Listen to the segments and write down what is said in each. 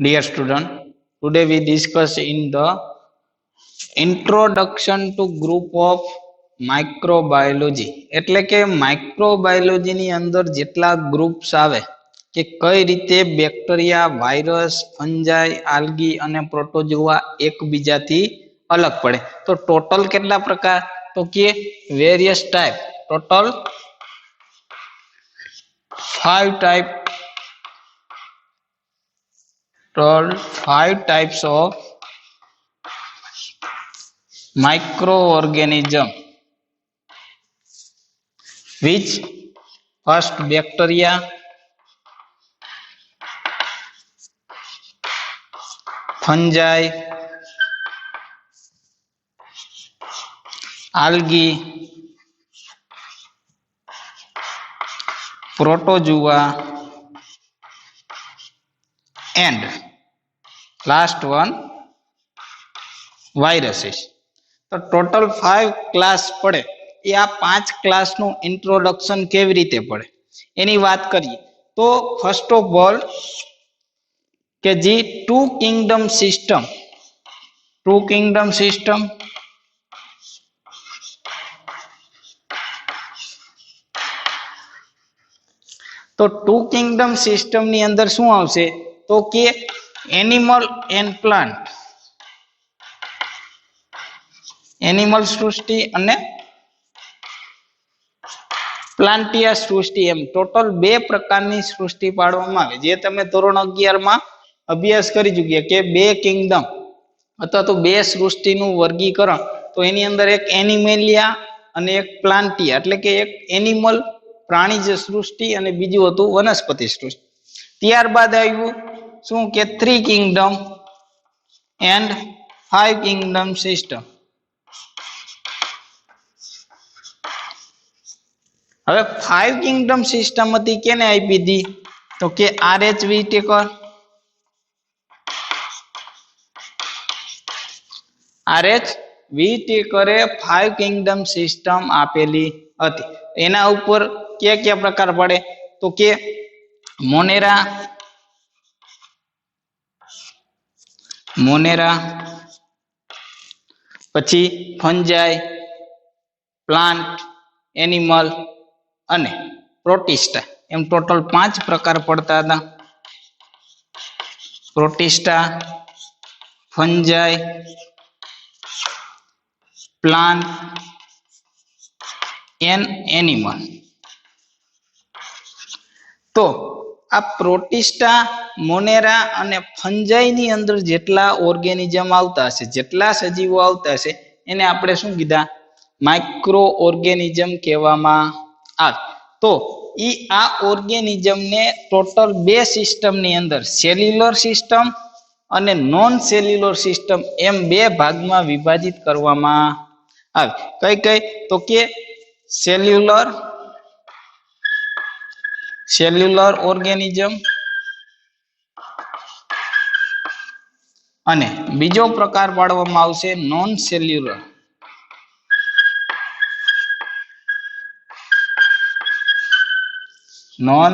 Dear student, today we discuss in the introduction to group of microbiology એટલે કે microbiology ની અંદર જેટલા ગ્રુપ્સ આવે કે કઈ રીતે બેક્ટેરિયા, વાયરસ, ફંજાઈ, આલ્ગી અને પ્રોટોઝોઆ એકબીજાથી અલગ પડે. તો ટોટલ કેટલા પ્રકાર? તો કે various type. Total 5 type. Total 5 types of microorganism, which first bacteria, fungi, algae, protozoa, and last one viruses. તો ટોટલ 5 ક્લાસ પડે. એ આ 5 ક્લાસનું ઇન્ટ્રોડક્શન કેવી રીતે પડે એની વાત કરીએ તો ફર્સ્ટ ઓફ ઓલ કે જે ટુ કિંગડમ સિસ્ટમ, તો ટુ કિંગડમ સિસ્ટમ ની અંદર શું આવશે તો કે એનિમલ એન્ડ પ્લાન્ટ, એનિમલ સૃષ્ટિ અને પ્લાન્ટિયા સૃષ્ટિ, એમ ટોટલ 2 પ્રકારની સૃષ્ટિ પાડવામાં આવે. જે તમે ધોરણ 11 માં અભ્યાસ કરી ચૂક્યા કે 2 કિંગડમ અથવા તો 2 સૃષ્ટિનું વર્ગીકરણ. તો એની અંદર એક એનિમેલિયા અને એક પ્લાન્ટિયા, એટલે કે એક એનિમલ પ્રાણીજ સૃષ્ટિ અને બીજું હતું વનસ્પતિ સૃષ્ટિ. ત્યારબાદ આવ્યું શું કે 3 કિંગડમ એન્ડ 5 કિંગડમ સિસ્ટમ. હવે 5 કિંગડમ સિસ્ટમ હતી કેને આપી હતી તો કે આર.એચ. વ્હિટેકર, આર.એચ. વ્હિટેકરે 5 કિંગડમ સિસ્ટમ આપેલી હતી. એના ઉપર કયા કયા પ્રકાર પડે તો કે મોનેરા, પછી ફંજાઈ, પ્લાન્ટ, એનિમલ અને પ્રોટિસ્ટા, એમ ટોટલ 5 પ્રકાર પડતા હતા. Protista, fungi, plant and animal. તો આ પ્રોટિસ્ટા, મોનેરા અને ફંજાઈ ની અંદર જેટલા ઓર્ગેનિઝમ આવતા હશે, જેટલા સજીવો આવતા હશે એને આપણે શું કીધા? માઇક્રો ઓર્ગેનિઝમ કહેવામાં આવે. તો આ ઓર્ગેનિઝમ ને ટોટલ 2 સિસ્ટમ ની અંદર સેલ્યુલર સિસ્ટમ અને નોન સેલ્યુલર સિસ્ટમ એમ 2 ભાગમાં વિભાજિત કરવામાં આવે. કઈ કઈ તો કે સેલ્યુલર ઓર્ગેનિઝમ અને બીજો પ્રકાર પાડવામાં આવશે નોન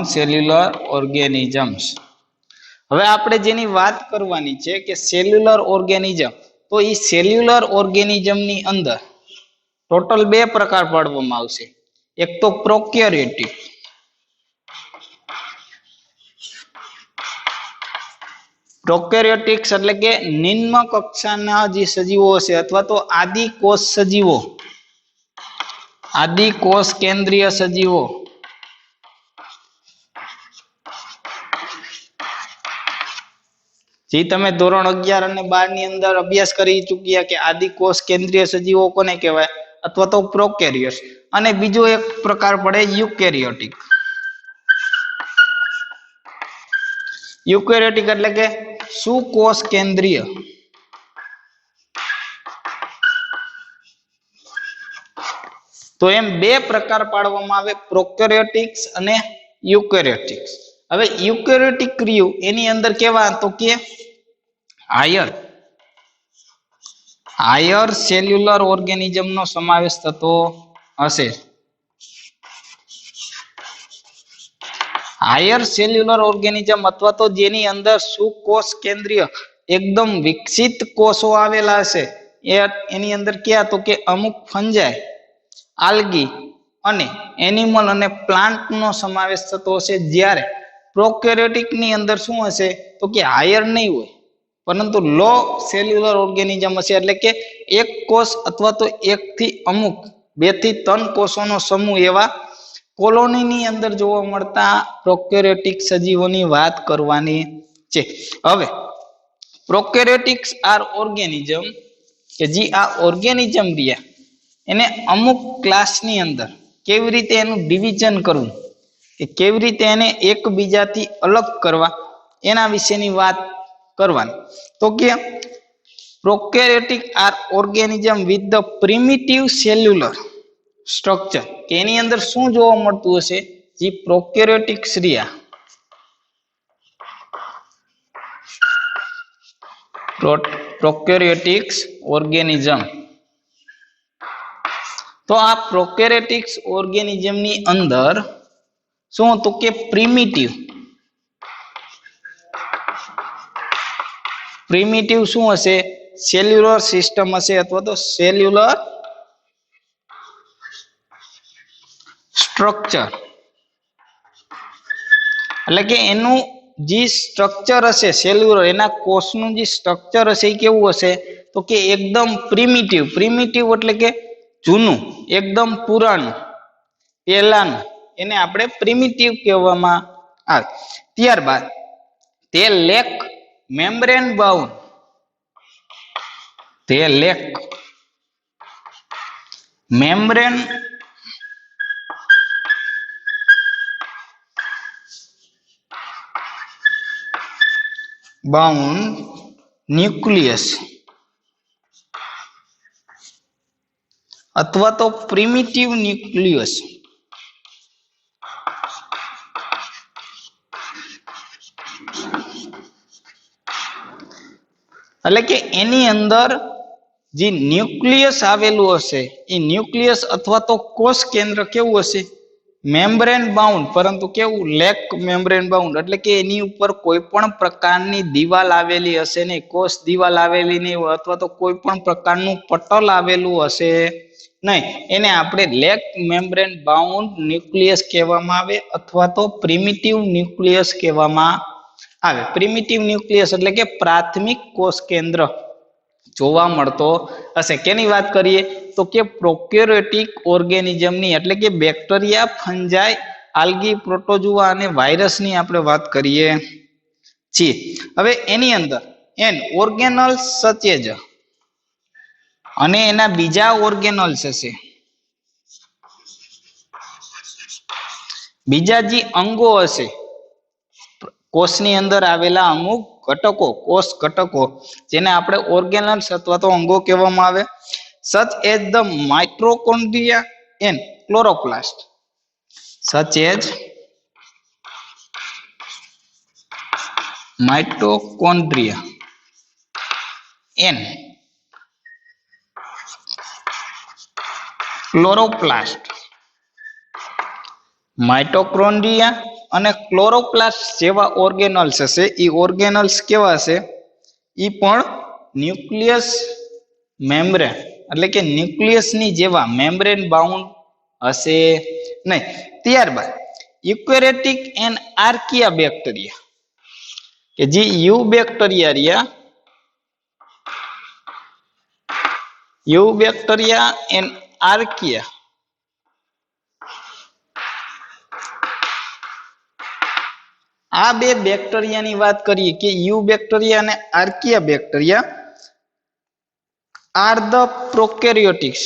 સેલ્યુલર ઓર્ગેનિઝમ્સ. હવે આપણે જેની વાત કરવાની છે કે સેલ્યુલર ઓર્ગેનિઝમ, તો એ સેલ્યુલર ઓર્ગેનિઝમ ની અંદર ટોટલ 2 પ્રકાર પાડવામાં આવશે. એક તો પ્રોકેરિયોટિક, પ્રોકેરિયોટિક્સ એટલે કે નિમ્ન કક્ષાના જે સજીવો હશે અથવા તો આદિકોષ સજીવો, આદિકોષ કેન્દ્રીય સજીવો, જે તમે ધોરણ 11 અને 12 ની અંદર અભ્યાસ કરી ચૂક્યા કે આદિકોષ કેન્દ્રીય સજીવો કોને કહેવાય અથવા તો પ્રોકેરિયોટ્સ. અને બીજો એક પ્રકાર પડે યુકેરિયોટિક. યુકેરિયોટિક એટલે કે સુકોષ કેન્દ્રીય. તો એમ 2 પ્રકાર પાડવામાં આવે, પ્રોકેરિયોટિક્સ અને યુકેરિયોટિક્સ. હવે યુકેરિયોટિક ક્રિયુ એની અંદર કેવા તો કે હાયર સેલ્યુલર ઓર્ગેનિઝમ નો સમાવેશ થતો હશે. હાયર સેલ્યુલર ઓર્ગેનિઝમ અથવા તો જેની અંદર સુકોષ કેન્દ્રીય એકદમ વિકસિત કોષો આવેલા હશે એની અંદર ક્યાં તો કે અમુક ફંજાઈ, આલ્ગી અને એનિમલ અને પ્લાન્ટ નો સમાવેશ થતો હશે, જ્યારે પ્રોકેરિયોટિક ની અંદર શું હશે તો કે હાયર નહીં હોય પરંતુ લો સેલ્યુલર ઓર્ગેનિઝમ હશે, એટલે કે એક કોષ અથવા તો એક થી અમુક 2 થી 3 કોષોનો સમૂહ એવા કોલોનીની અંદર જોવા મળતા પ્રોકેરિયોટિક સજીવોની વાત કરવાની છે. હવે પ્રોકેરિયોટિક્સ આર ઓર્ગેનિઝમ કે જે આ ઓર્ગેનિઝમ રહ્યા એને અમુક ક્લાસની અંદર કેવી રીતે એનું ડિવિઝન કરવું કે કેવી રીતે એને એકબીજાથી અલગ કરવા એના વિશેની વાત કરવાની. તો કે prokaryotic are organism with the primitive cellular structure કે એની અંદર શું જોવા મળતું હશે જે પ્રોકેરિયોટિક્સ રહ્યા પ્રોકેરિયોટિક્સ ઓર્ગેનિઝમ. તો આ પ્રોકેરિયોટિક્સ ઓર્ગેનિઝમ ની અંદર શું હતું કે પ્રિમિટિવ શું હશે સેલ્યુલર સિસ્ટમ હશે અથવા તો સેલ્યુલર સ્ટ્રક્ચર, એટલે કે એનું જે સ્ટ્રક્ચર હશે સેલ્યુલર એના કોષનું જે સ્ટ્રક્ચર હશે એ કેવું હશે તો કે એકદમ પ્રિમિટિવ એટલે કે જૂનું, એકદમ પુરાણું, પહેલાનું, એને આપણે પ્રિમિટિવ કહેવામાં આવે. ત્યારબાદ તે લેક મેમ્બ્રેન બાઉન્ડ, તે લેક મેમ્બ્રેન બાઉન્ડ ન્યુક્લિયસ અથવા તો પ્રિમિટિવ ન્યુક્લિયસ. એટલે કે એની અંદર જે ન્યુક્લિયસ આવેલું હશે એ ન્યુક્લિયસ અથવા તો કોષ કેન્દ્ર કેવું હશે મેમ્બ્રેન બાઉન્ડ, પરંતુ કેવું લેક મેમ્બ્રેન બાઉન્ડ, એટલે કે એની ઉપર કોઈ પણ પ્રકારની દિવાલ આવેલી હશે નહીં, કોષ દિવાલ આવેલી નહીં હોય અથવા તો કોઈ પણ પ્રકારનું પટલ આવેલું હશે નહીં, એને આપણે લેક મેમ્બ્રેન બાઉન્ડ ન્યુક્લિયસ કહેવામાં આવે અથવા તો પ્રિમિટિવ ન્યુક્લિયસ કહેવામાં આવે. પ્રિમિટિવ ન્યુક્લિયસ એટલે કે પ્રાથમિક કોષ કેન્દ્ર જોવા મળતો હશે. કેની વાત કરીએ તો કે પ્રોકેરિયોટિક ઓર્ગેનિઝમની, એટલે કે બેક્ટેરિયા, ફંજાઈ, આલ્ગી, પ્રોટોઝોઆ અને વાયરસની આપણે વાત કરીએ છીએ. હવે એની અંદર ઓર્ગેનલ્સ સચેજ અને એના બીજા ઓર્ગેનલ્સ હશે, બીજા જે અંગો હશે કોષની અંદર આવેલા અમુક ઘટકો, કોષ ઘટકો જેને આપણે ઓર્ગેનલ્સ અથવા તો અંગો કહેવામાં આવે, such as the mitochondria and chloroplast, such as mitochondria and chloroplast. Mitochondria અને ક્લોરોપ્લાસ્ટ જેવા ઓર્ગેનલ્સ હશે, એ ઓર્ગેનલ્સ કેવા હશે એ પણ ન્યુક્લિયસ મેમ્બ્રેન એટલે કે ન્યુક્લિયસની જેવા મેમ્બ્રેન બાઉન્ડ હશે નહીં. ત્યારબાદ યુકેરેટિક એન્ડ આર્કિયા બેક્ટેરિયા કે જે યુ બેક્ટેરિયા રહ્યા, યુ બેક્ટેરિયા એન્ડ આર્કિયા, આ બે બેક્ટેરિયાની વાત કરીએ કે યુ બેક્ટેરિયા અને આર્કિયા બેક્ટેરિયા આર ધ પ્રોકેરિયોટિક્સ,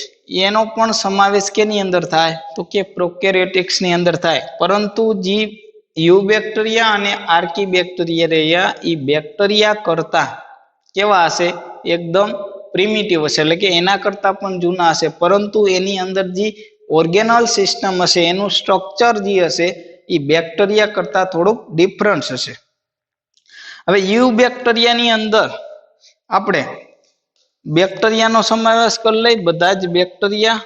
એનો પણ સમાવેશ કેની અંદર થાય તો કે પ્રોકેરિયોટિક્સ ની અંદર થાય. પરંતુ જે યુ બેક્ટેરિયા અને આર્કી બેક્ટેરિયા રહ્યા એ બેક્ટેરિયા કરતા કેવા હશે એકદમ પ્રિમિટિવ હશે, એટલે કે એના કરતા પણ જૂના હશે, પરંતુ એની અંદર જે ઓર્ગેનલ સિસ્ટમ હશે એનું સ્ટ્રક્ચર જે હશે એ બેક્ટેરિયા કરતા થોડુંક ડિફરન્સ હશે. હવે યુ બેક્ટેરિયાની અંદર આપણે બેક્ટેરિયાનો સમાવેશ કરી લઈ, બધા જ bacteria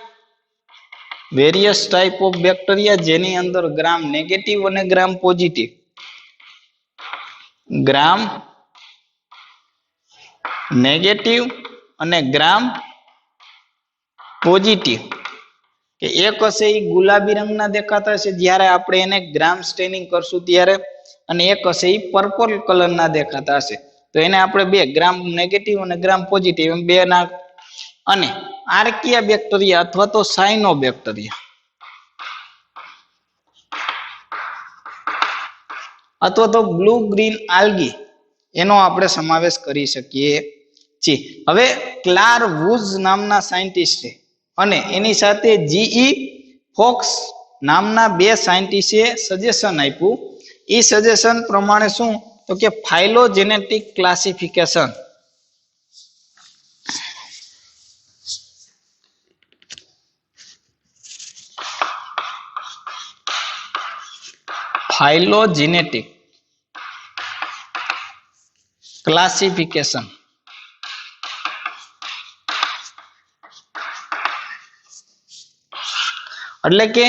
various type of bacteria જેની અંદર ગ્રામ નેગેટિવ અને ગ્રામ પોઝિટિવ, ગ્રામ નેગેટિવ અને ગ્રામ પોઝિટિવ, કે એક હશે એ ગુલાબી રંગના દેખાતા હશે જ્યારે આપણે એને ગ્રામ સ્ટેનિંગ કરશું ત્યારે, અને એક હશે એ પર્પલ કલરના દેખાતા હશે. તો એને આપણે બે ગ્રામ નેગેટિવ અને ગ્રામ પોઝિટિવ એમ બે ના. અને આર્કિયા બેક્ટેરિયા અથવા તો સાયનો બેક્ટેરિયા અથવા તો બ્લુ ગ્રીન આલ્ગી એનો આપણે સમાવેશ કરી શકીએ છીએ. હવે ક્લાર વુઝ નામના સાયન્ટિસ્ટ છે અને એની સાથે જીઈ ફોક્સ નામના બે સાયન્ટિસ્ટે સજેશન આપ્યું. એ સજેશન પ્રમાણે શું તો કે ફાઇલોજેનેટિક ક્લાસિફિકેશન, ફાઇલોજેનેટિક ક્લાસિફિકેશન એટલે કે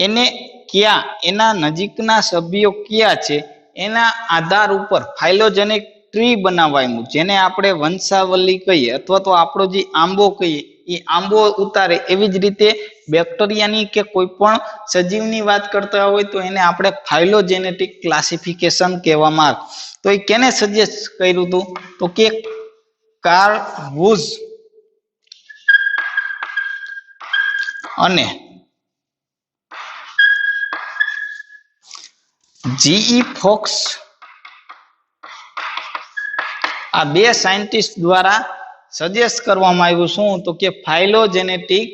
એને ક્યાં એના નજીકના સભ્યો ક્યાં છે એના આધાર ઉપર ફાઇલોજેનિક ટ્રી બનાવાયું, જેને આપણે વંશાવલી કહીએ અથવા તો આપણો જે આંબો કહીએ એ આંબો ઉતારે. એવી જ રીતે બેક્ટેરિયાની કે કોઈ પણ સજીવની વાત કરતા હોય તો એને આપણે ફાઇલોજેનેટિક ક્લાસિફિકેશન કહેવામાં આવે. તો એ કેને સજેસ્ટ કર્યું હતું તો કે કાર્લ વુઝ અને જીઈ ફોક્સ આ બે સાયન્ટિસ્ટ દ્વારા સજેસ્ટ કરવામાં આવ્યું શું તો કે ફાઇલોજેનેટિક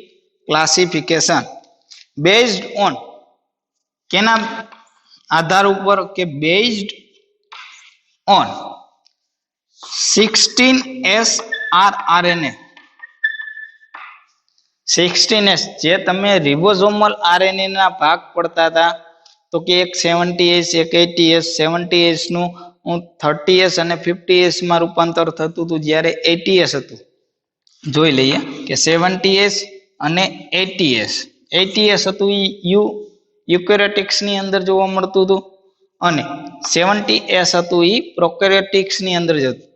ક્લાસિફિકેશન બેઝડ ઓન કેના આધાર ઉપર કે based on 16S rRNA. 16S જે તમે રિબોઝોમલ આરએનએ ના ભાગ પડતા હતા તો કે એક 70S એક 80S, 70S નું 30S અને 50S માં રૂપાંતર થતું હતું જ્યારે 80S હતું. જોઈ લઈએ કે 70S અને 80S. 80S હતું એ યુકેરિયોટિક્સ ની અંદર જોવા મળતું હતું અને 70S હતું એ પ્રોકેરિયોટિક્સ ની અંદર જતું.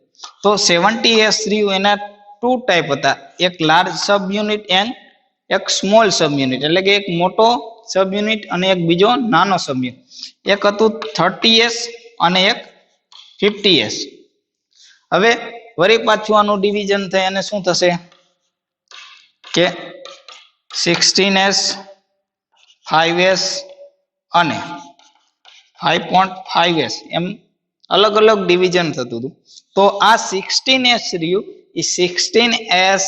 તો 70S રહ્યું એના ટુ ટાઈપ હતા, એક લાર્જ સબ યુનિટ એન્ડ એક સ્મોલ સબ યુનિટ, એટલે કે એક મોટો સબ યુનિટ અને એક બીજો નાનો સબ યુનિટ. એક હતું 30S અને એક 50S. હવે વળી પાછું આનું ડિવિઝન થાય અને શું થશે કે 16S 5S અને 5.5S એમ અલગ અલગ ડિવિઝન થતું હતું. તો આ 16S રહ્યું એ 16S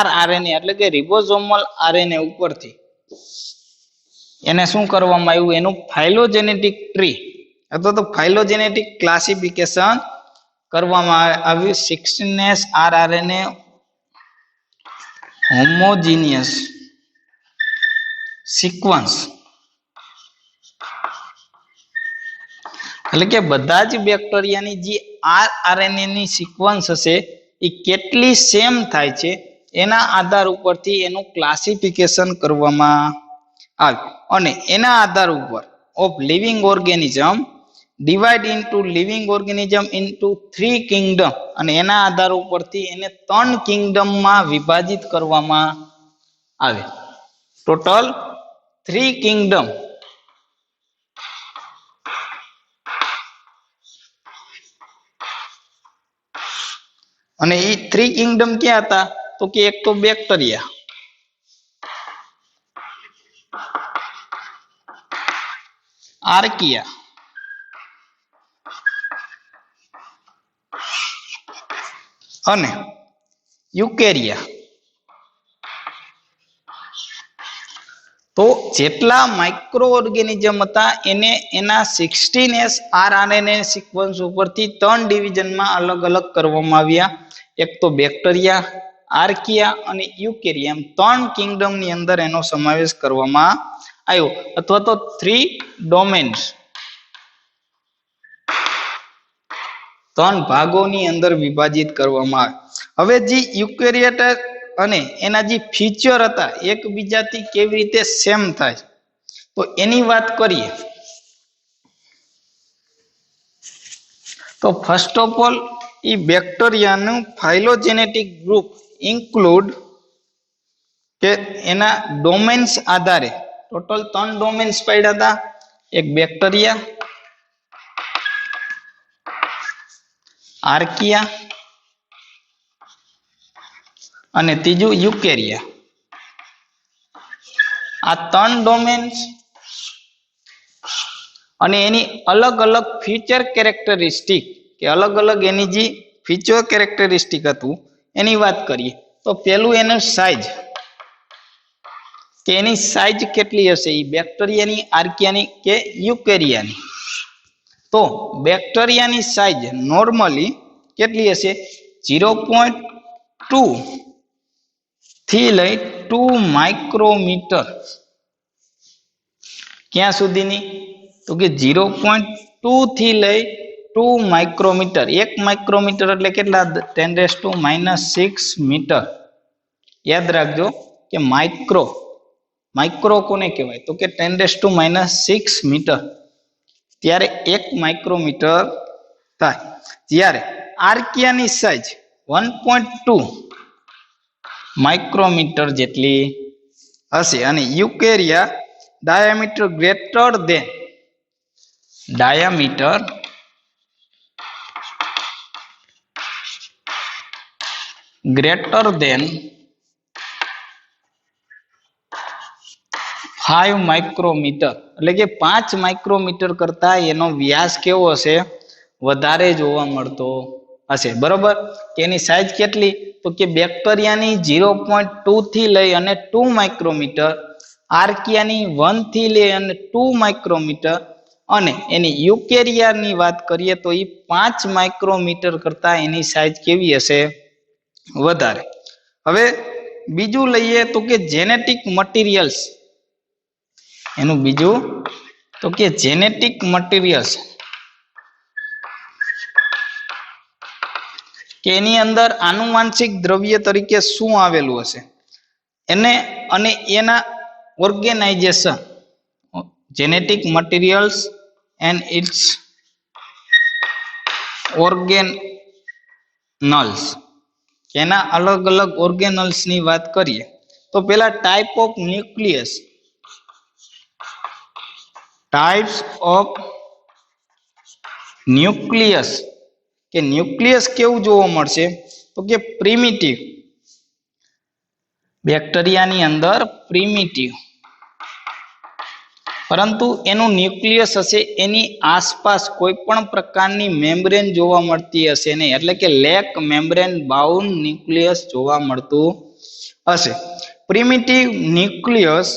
rRNA એટલે કે રિબોઝોમલ આરએનએ ઉપરથી એને શું કરવામાં આવ્યું એનું ફાઇલોજેનેટિક ટ્રી અથવા તો ફાઇલોજેનેટિક ક્લાસિફિકેશન કરવામાં આવ્યું. 16S rRNA હોમોજીનિયસ સિક્વન્સ એટલે કે બધા જ બેક્ટેરિયાની જે આરઆરએનએ ની સિક્વન્સ હશે એ કેટલી સેમ થાય છે એના આધાર ઉપરથી એનું ક્લાસિફિકેશન કરવામાં આવે અને એના આધાર ઉપર of living organism divide into living organism into 3 Kingdom અને એના આધાર ઉપરથી એને 3 કિંગડમમાં વિભાજિત કરવામાં આવે. Total 3 Kingdom. અને એ 3 કિંગડમ ક્યાં હતા તો કે એક તો બેક્ટેરિયા, આર્કિયા અને યુકેરિયા. તો જેટલા માઇક્રો ઓર્ગેનિઝમ હતા એને એના 16S rRNA સિક્વન્સ ઉપરથી 3 ડિવિઝનમાં અલગ અલગ કરવામાં આવ્યા. એક તો બેક્ટેરિયા, આર્કિયા અને યુકેરિયા એમ 3 કિંગડમ ની અંદર એનો સમાવેશ કરવામાં આવ્યો અથવા તો 3 ડોમેન્સ 3 ભાગોની અંદર વિભાજિત કરવામાં આવે. હવે જે યુકેરિયોટ અને એના જે ફીચર હતા એકબીજાથી કેવી રીતે સેમ થાય તો એની વાત કરીએ તો ફર્સ્ટ ઓફ ઓલ એ બેક્ટેરિયાનું ફાઇલોજેનેટિક ગ્રુપ ઇન્ક્લુડ કે એના ડોમેન્સ આધારે ટોટલ 3 ડોમેન્સ પડ્યા હતા. એક બેક્ટેરિયા, આર્કિયા અને ત્રીજું યુકેરિયા. આ 3 ડોમેન્સ અને એની અલગ અલગ ફીચર કેરેક્ટરિસ્ટિક કે અલગ અલગ એની જે ફીચર કેરેક્ટરિસ્ટિક હતું એની વાત કરીએ તો પેલું એનું સાઇઝ કે એની સાઇઝ કેટલી હશે એ બેક્ટેરિયાની, આર્કિયાની કે યુકેરિયાની. તો બેક્ટેરિયાની સાઇઝ નોર્મલી કેટલી હશે 0.2 થી લઈ 2 માઇક્રોમીટર. ક્યાં સુધીની તો કે 0.2 થી લઈ 2 માઇક્રોમીટર. 1 માઇક્રોમીટર એટલે કેટલા 10⁻⁻6 મીટર. યાદ રાખજો કે માઇક્રો કોને કહેવાય તો કે 10⁻⁻6 મીટર. ત્યારે 1 માઇક્રોમીટર થાય. જ્યારે આર્કિયાની સાઇઝ 1.2 માઇક્રોમીટર જેટલી હશે અને eukarya diameter greater than 5 micrometre એટલે કે 5 માઇક્રોમીટર કરતા એનો વ્યાસ કેવો હશે વધારે જોવા મળતો હશે. બરોબર. એની સાઇઝ કેટલી તો કે બેક્ટેરિયાની 0.2 થી લઈ અને 2 માઇક્રોમીટર, આર્કિયાની 1 થી લઈ અને 2 માઇક્રોમીટર અને એની યુકેરિયાની વાત કરીએ તો એ 5 માઇક્રોમીટર કરતા એની સાઇઝ કેવી હશે વધારે. હવે બીજું લઈએ તો કે જેનેટિક મટીરિયલ્સ. એનું બીજું તો કે જેનેટિક મટીરિયલ્સ કે એની અંદર આનુવાંશિક દ્રવ્ય તરીકે શું આવેલું હશે એને અને એના organization. Genetic materials and its organelles. એના અલગ અલગ ઓર્ગેનલ્સ ની વાત કરીએ તો પેલા type of nucleus. Types of nucleus કે ન્યુક્લિયસ કેવું જોવા મળશે તો કે પ્રિમિટિવ. બેક્ટેરિયાની અંદર પ્રિમિટિવ, પરંતુ એનું ન્યુક્લિયસ હશે એની આસપાસ કોઈ પણ પ્રકારની મેમ્બ્રેન જોવા મળતી હશે નહીં, એટલે કે લેક મેમ્બ્રેન બાઉન્ડ ન્યુક્લિયસ જોવા મળતું હશે. Primitive nucleus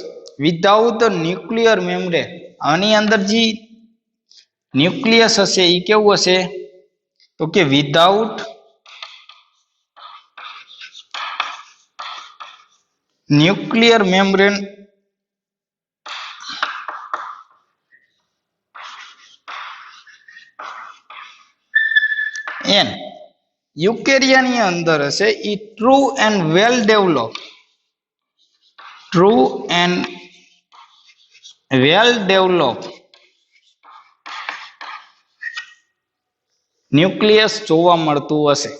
without nuclear membrane. આની અંદર જે ન્યુક્લિયસ હશે એ કેવું હશે તો કે વિધાઉટ ન્યુક્લિયર મેમ્બ્રેન એન યુકેરિયાની અંદર હશે એ true and well develop nucleus જોવા મળતું હશે.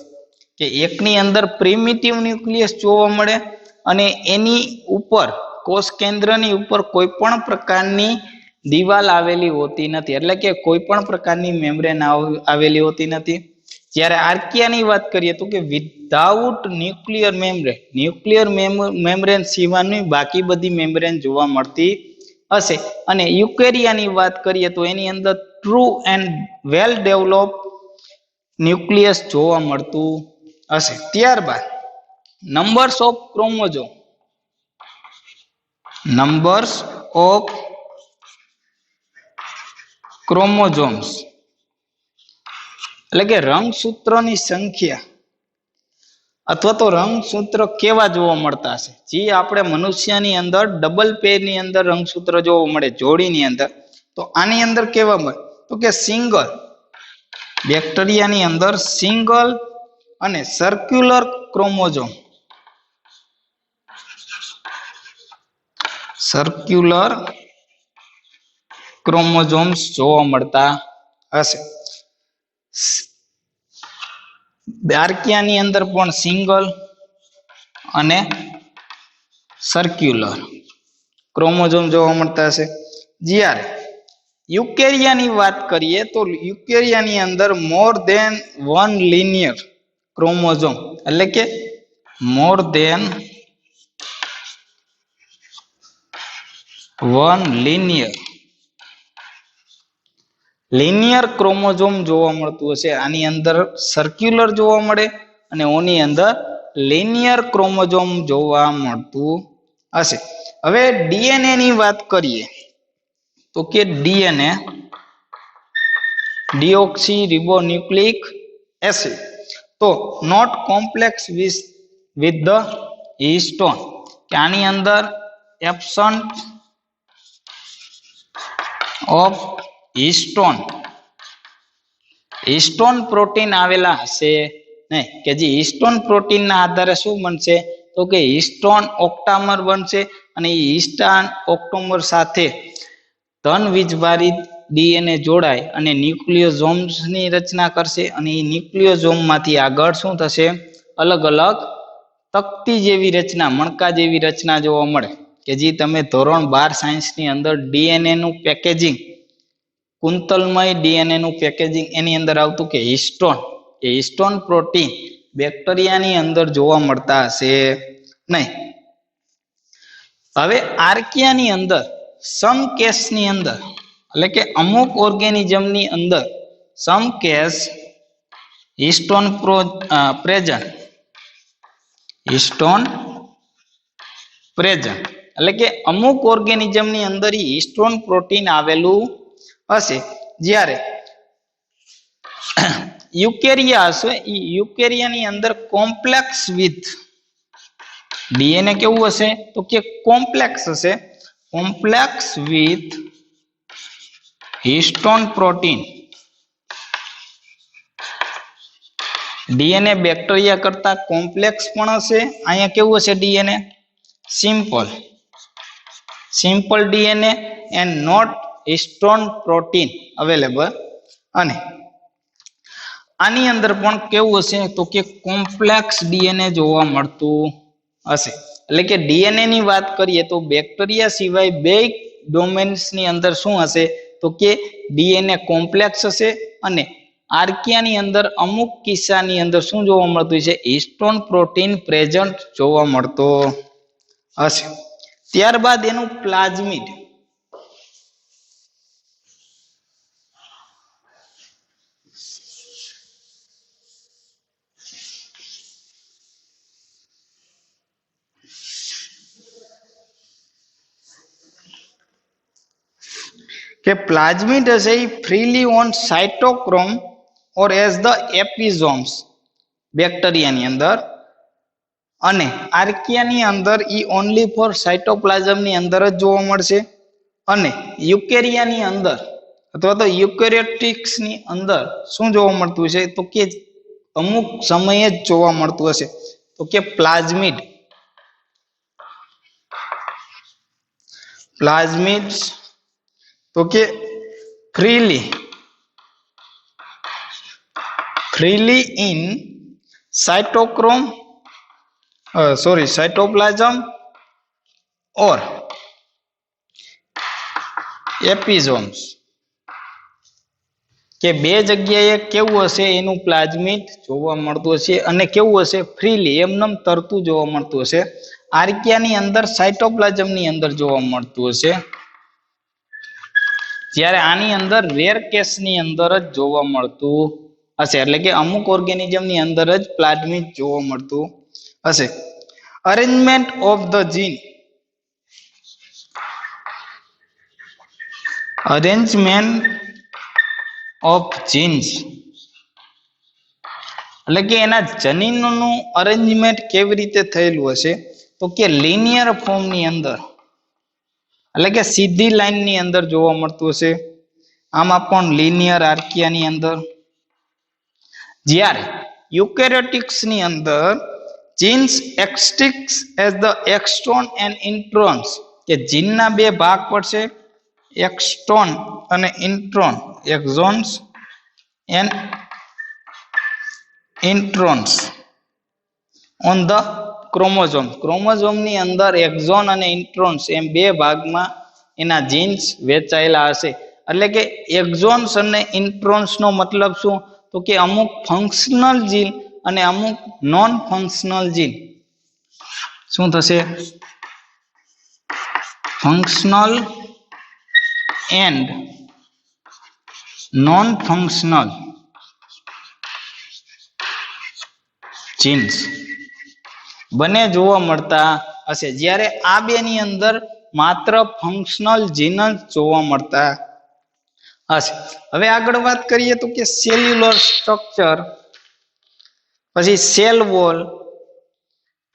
કે એકની અંદર પ્રિમિટિવ ન્યુક્લિયસ જોવા મળે અને એની ઉપર કોષ કેન્દ્રની ઉપર કોઈ પણ પ્રકારની દિવાલ આવેલી હોતી નથી, એટલે કે કોઈ પણ પ્રકારની મેમ્બ્રેન આવેલી હોતી નથી. જ્યારે આર્કિયાની વાત કરીએ તો કે વિધાઉટ ન્યુક્લિયર મેમ્બ્રેન સિવાયની બાકી બધી મેમ્બ્રેન જોવા મળતી હશે. અને યુકેરિયાની વાત કરીએ તો એની અંદર true and well develop nucleus જોવા મળતું હશે. ત્યારબાદ નંબર્સ ઓફ ક્રોમોઝોમ્સ એટલે કે રંગસૂત્રોની સંખ્યા અથવા તો રંગસૂત્ર કેવા જોવા મળતા હશે. જે આપણે મનુષ્યની અંદર ડબલ પેરની અંદર રંગસૂત્ર જોવા મળે જોડીની અંદર, તો આની અંદર કેવા મળે તો કે સિંગલ. બેક્ટેરિયાની અંદર સિંગલ અને સર્ક્યુલર ક્રોમોઝોમ સર્ક્યુલર ક્રોમોઝોમ્સ જોવા મળતા હશે. આર્કિયાની અંદર પણ સિંગલ અને સર્ક્યુલર ક્રોમોઝોમ જોવા મળતા હશે. જ્યારે યુકેરિયાની વાત કરીએ તો યુકેરિયાની અંદર more than one linear chromosome એટલે કે more than one linear chromosome જોવા મળતું હશે. આની અંદર સર્ક્યુલર જોવા મળે અને ઓની અંદર લિનિયર ક્રોમોઝોમ જોવા મળતું હશે. હવે ડીએનએ ની વાત કરીએ તો કે ડીએનએ ડીઓક્સી રિબોન્યુક્લિક એસિડ તો not complex with the histone કે આની અંદર એબ્સન્ટ ઓફ હિસ્ટોન પ્રોટીન આવેલા હશે નહીં. કે જે હિસ્ટોન પ્રોટીન ના આધારે શું બનશે તો કે હિસ્ટોન ઓક્ટામર બનશે અને એ હિસ્ટોન ઓક્ટામર સાથે ધન વીજભારિત ડીએનએ જોડાય અને ન્યુક્લિયોઝોમ્સ ની રચના કરશે અને એ ન્યુક્લિયોઝોમ માંથી આગળ શું થશે અલગ અલગ તકતી જેવી રચના મણકા જેવી રચના જોવા મળે કે જે તમે ધોરણ 12 સાયન્સ ની અંદર ડીએનએ નું પેકેજિંગ કુંતલમય ડીએનએ નું પેકેજિંગ એની અંદર આવતું કે હિસ્ટોન પ્રોટીન બેક્ટેરિયાની અંદર જોવા મળતા હશે નહીં. હવે આર્કિયાની અંદર સમ કેસની અંદર એટલે કે અમુક ઓર્ગેનિઝમની અંદર સમ કેસ હિસ્ટોન પ્રેઝન્ટ એટલે કે અમુક ઓર્ગેનિઝમની અંદર હિસ્ટોન પ્રોટીન આવેલું હશે. જ્યારે યુકેરિયા હશે એ યુકેરિયાની અંદર કોમ્પ્લેક્સ વિથ ડીએનએ કેવું હશે તો કે કોમ્પ્લેક્સ હશે complex with histone protein. DNA bacteria કરતા કોમ્પ્લેક્સ પણ હશે. અહીંયા કેવું હશે DNA simple DNA and not histone protein available. અને આની અંદર પણ કેવું હશે તો કે કોમ્પ્લેક્સ ડીએનએ જોવા મળતું હશે. એટલે કે ડીએનએ ની વાત કરીએ તો બેક્ટેરિયા સિવાય બે ડોમેન્સ ની અંદર શું હશે તો કે ડીએનએ કોમ્પ્લેક્સ હશે અને આર્કિયાની અંદર અમુક કિસ્સાની અંદર શું જોવા મળતું છે હિસ્ટોન પ્રોટીન પ્રેઝન્ટ જોવા મળતો હશે. ત્યારબાદ એનું પ્લાઝમિડ કે પ્લાઝમિડ હશે એ freely on cytochrome or as the episomes બેક્ટેરિયાની અંદર અને આર્કિયાની અંદર ઈ ઓનલી ફોર સાઇટોપ્લાઝમની અંદર જ જોવા મળશે અને યુકેરિયાની અંદર અથવા તો યુકેરિયોટિક્સની અંદર શું જોવા મળતું છે તો કે અમુક સમયે જ જોવા મળતું હશે તો કે પ્લાઝમિડ્સ તો કે freely in cytoplasm or episomes કે બે જગ્યાએ કેવું હશે એનું પ્લાઝમિડ જોવા મળતું હશે અને કેવું હશે ફ્રીલી એમનેમ તરતું જોવા મળતું હશે. આર્કિયાની અંદર સાઇટોપ્લાઝમની અંદર જોવા મળતું હશે જ્યારે આની અંદર રેર કેસની અંદર જ જોવા મળતું હશે. એટલે કે અમુક ઓર્ગેનિઝમની અંદર જ પ્લાઝમિડ જોવા મળતું હશે. Arrangement of the gene genes એટલે કે એના જનીનોનું અરેન્જમેન્ટ કેવી રીતે થયેલું હશે તો કે લિનિયર ફોર્મની અંદર એટલે કે સીધી લાઈનની અંદર જોવા મળતું હશે. આમાં પણ લિનિયર આર્કિયાની અંદર. જ્યારે યુકેરિયોટિક્સની અંદર genes exists as the exon and introns કે જીનના બે ભાગ પડશે, એક્સોન અને intron, exons and introns on the chromosome. ક્રોમોઝોમની અંદર એક્ઝોન અને ઇન્ટ્રોન્સ એમ બે ભાગમાં એના જીન્સ વહેંચાયેલા હશે. એટલે કે એક્ઝોન્સ અને ઇન્ટ્રોન્સનો મતલબ શું? તો કે અમુક ફંક્શનલ જીન અને અમુક નોન ફંક્શનલ જીન. શું થશે? Functional and non functional jeans બંને જોવા મળતા હશે. જ્યારે આ બેની અંદર માત્ર ફંક્શનલ જીન જ જોવા મળતા હશે. હવે આગળ વાત કરીએ તો કે સેલ્યુલર સ્ટ્રક્ચર, પછી સેલ વોલ,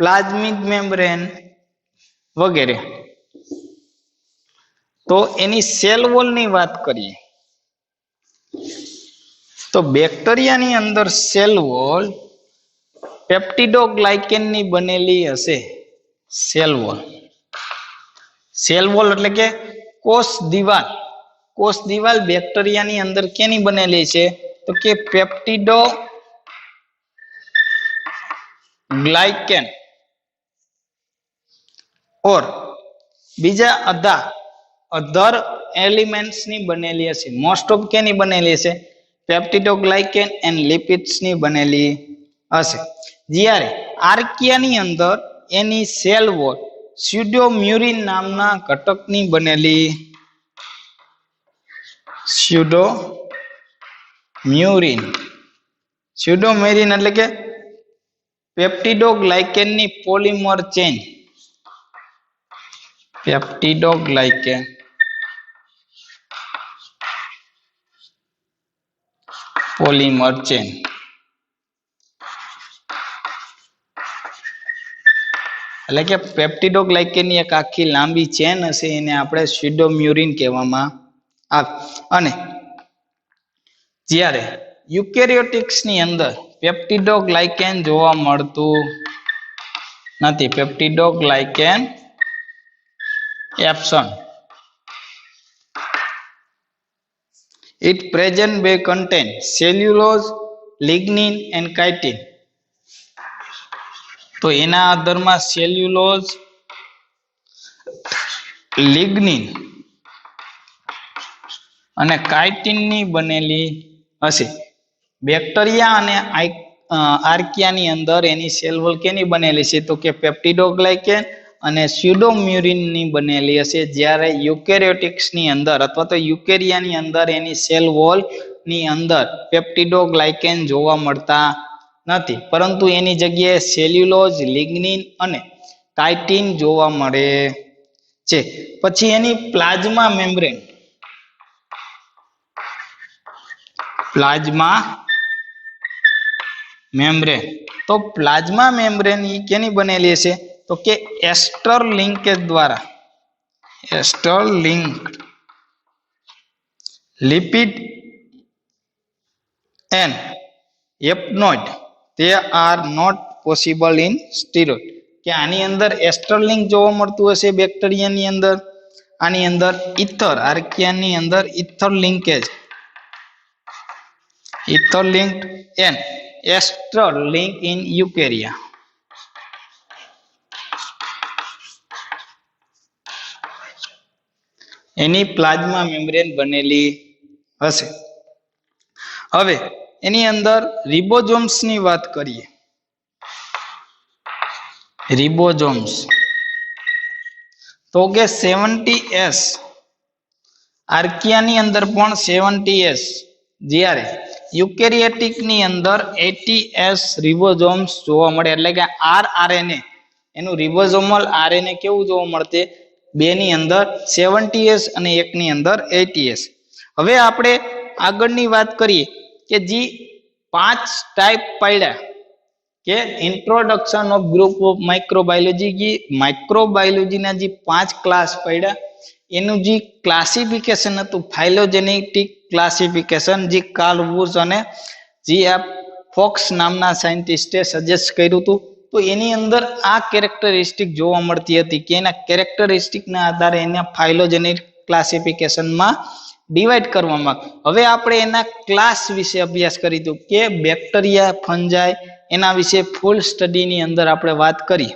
પ્લાઝ્મિક મેમ્બ્રેન વગેરે. તો એની સેલ વોલની વાત કરીએ તો બેક્ટેરિયાની અંદર સેલ વોલ પેપ્ટિડોગ્લાયકેનની બનેલી હશે. સેલ વોલ, સેલ વોલ એટલે કે કોષ દિવાલ. કોષ દિવાલ બેક્ટેરિયાની અંદર કેની બનેલી છે? તો કે પેપ્ટિડોગ્લાયકેન ઓર બીજા અધર એલિમેન્ટ્સની બનેલી હશે. મોસ્ટ ઓફ કેની બનેલી હશે? પેપ્ટિડોગ્લાયકેન એન્ડ લિપિડ્સની બનેલી હશે. જ્યારે આર્કિયાની અંદર એની સેલ વોલ સ્યુડોમ્યુરિન નામના ઘટકની બનેલી. સ્યુડોમ્યુરિન એટલે કે પેપ્ટિડોગ્લાયકેનની polymer chain. Peptidoglycan polymer chain. એટલે કે પેપ્ટિડોગ્લાયકેનની એક આખી લાંબી ચેન હશે, એને આપણે સ્યુડોમ્યુરિન કહેવામાં આવે. અને જ્યારે યુકેરિયોટિક્સની અંદર પેપ્ટિડોગ્લાયકેન જોવા મળતું નથી. પેપ્ટિડોગ્લાયકેન absent. It present may contain cellulose, lignin and chitin. તો એના આધારમાં સેલ્યુલોઝ, લિગ્નિન અને કાઇટિનની બનેલી હશે. બેક્ટેરિયા અને આર્કિયાની અંદર એની સેલ વોલ કેની બનેલી છે? તો કે પેપ્ટિડોગ્લાયકેન અને સ્યુડોમ્યુરિનની બનેલી હશે. જ્યારે યુકેરિયોટિક્સની અંદર અથવા તો યુકેરિયાની અંદર એની સેલ વોલની અંદર પેપ્ટિડોગ્લાયકેન જોવા મળતા નથી, પરંતુ એની જગ્યાએ સેલ્યુલોઝ, લિગ્નિન અને કાઇટિન જોવા મળે છે. પછી એની પ્લાઝ્મા મેમ્બ્રેન. Plasma membrane. તો પ્લાઝ્મા મેમ્બ્રેન કેની બનેલી હશે? તો કે એસ્ટર લિંકેજ દ્વારા. Ester linked lipid and hopanoid they are not possible in steroid. કે આની અંદર એસ્ટર લિંક જોવા મળતું હશે બેક્ટેરિયાની અંદર. આની અંદર ઇથર, આર્કિયાની અંદર ether linkage, ether linked and ester link in eukarya. Any plasma membrane બનેલી હશે. હવે એની અંદર રિબોઝોમ્સ ની વાત કરીએ. રિબોઝોમ્સ તો કે 70S, આર્કિયાની અંદર પણ 70S, જ્યારે યુકેરિયોટિક ની અંદર 80S રિબોઝોમ્સ જોવા મળે. એટલે કે RNA એનું રિબોઝોમલ RNA કેવું જોવા મળશે? બે ની અંદર 70S અને એક ની અંદર 80S. હવે આપણે આગળની વાત કરીએ કે જે 5 ટાઈપ પાડ્યા કે introduction of group of microbiology. માઇક્રોબાયોલોજીના જે 5 ક્લાસ પાડ્યા એનું જે ક્લાસિફિકેશન હતું, ફાઇલોજેનેટિક ક્લાસિફિકેશન, જે કાર્લ વુર્ટ્ઝ અને જે ફોક્સ નામના સાયન્ટિસ્ટે સજેસ્ટ કર્યું હતું, તો એની અંદર આ કેરેક્ટરિસ્ટિક જોવા મળતી હતી કે એના કેરેક્ટરિસ્ટિકના આધારે એના ફાઇલોજેનેટિક ક્લાસિફિકેશનમાં ડિવાઈડ કરવામાં. હવે આપણે એના ક્લાસ વિશે અભ્યાસ કરીશું કે બેક્ટેરિયા, ફંજાઈ, એના વિશે ફૂલ સ્ટડીની અંદર આપણે વાત કરી.